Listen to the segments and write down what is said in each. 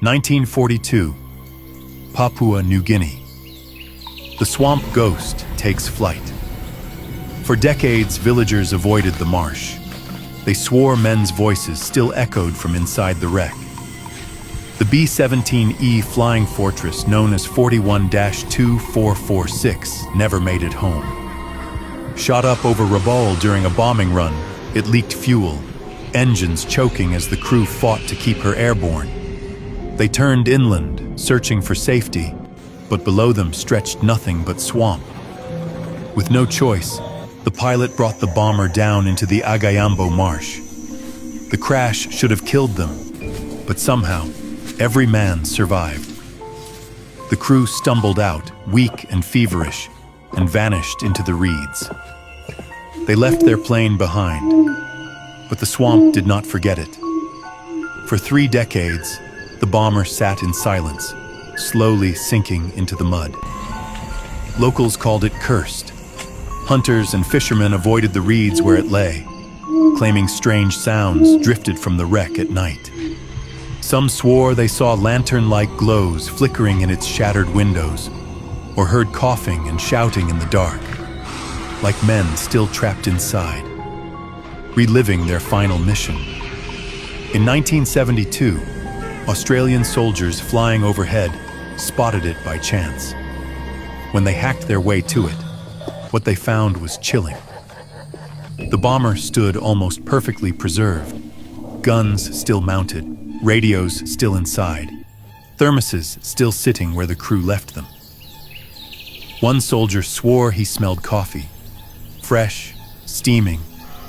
1942, Papua New Guinea. The swamp ghost takes flight. For decades, villagers avoided the marsh. They swore men's voices still echoed from inside the wreck. The B-17E flying fortress, known as 41-2446, never made it home. Shot up over Rabaul during a bombing run, it leaked fuel, engines choking as the crew fought to keep her airborne. They turned inland, searching for safety, but below them stretched nothing but swamp. With no choice, the pilot brought the bomber down into the Agiambo marsh. The crash should have killed them, but somehow, every man survived. The crew stumbled out, weak and feverish, and vanished into the reeds. They left their plane behind, but the swamp did not forget it. For 3 decades, the bomber sat in silence, slowly sinking into the mud. Locals called it cursed. Hunters and fishermen avoided the reeds where it lay, claiming strange sounds drifted from the wreck at night. Some swore they saw lantern-like glows flickering in its shattered windows, or heard coughing and shouting in the dark, like men still trapped inside, reliving their final mission. In 1972, Australian soldiers flying overhead spotted it by chance. When they hacked their way to it, what they found was chilling. The bomber stood almost perfectly preserved, guns still mounted, radios still inside, thermoses still sitting where the crew left them. One soldier swore he smelled coffee, fresh, steaming,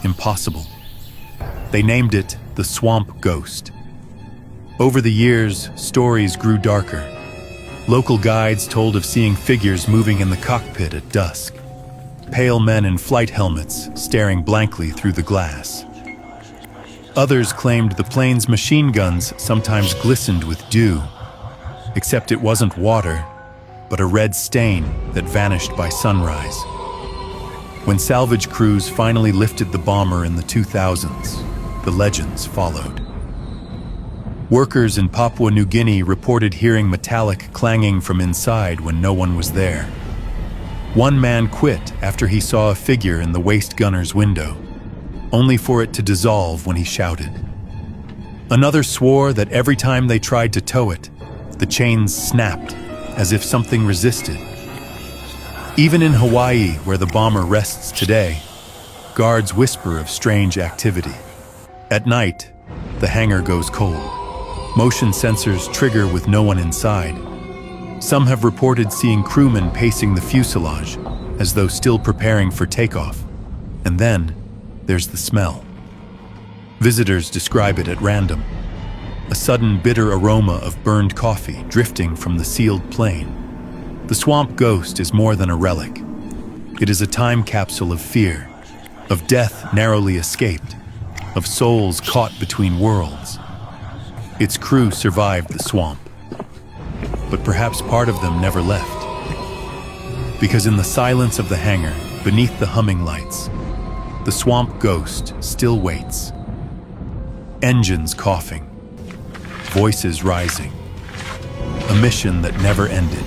impossible. They named it the Swamp Ghost. Over the years, stories grew darker. Local guides told of seeing figures moving in the cockpit at dusk, pale men in flight helmets staring blankly through the glass. Others claimed the plane's machine guns sometimes glistened with dew, except it wasn't water, but a red stain that vanished by sunrise. When salvage crews finally lifted the bomber in the 2000s, the legends followed. Workers in Papua New Guinea reported hearing metallic clanging from inside when no one was there. One man quit after he saw a figure in the waist gunner's window, only for it to dissolve when he shouted. Another swore that every time they tried to tow it, the chains snapped as if something resisted. Even in Hawaii, where the bomber rests today, guards whisper of strange activity. At night, the hangar goes cold. Motion sensors trigger with no one inside. Some have reported seeing crewmen pacing the fuselage, as though still preparing for takeoff. And then, there's the smell. Visitors describe it at random. A sudden bitter aroma of burned coffee drifting from the sealed plane. The swamp ghost is more than a relic. It is a time capsule of fear, of death narrowly escaped, of souls caught between worlds. Its crew survived the swamp, but perhaps part of them never left. Because in the silence of the hangar, beneath the humming lights, the swamp ghost still waits. Engines coughing, voices rising, a mission that never ended.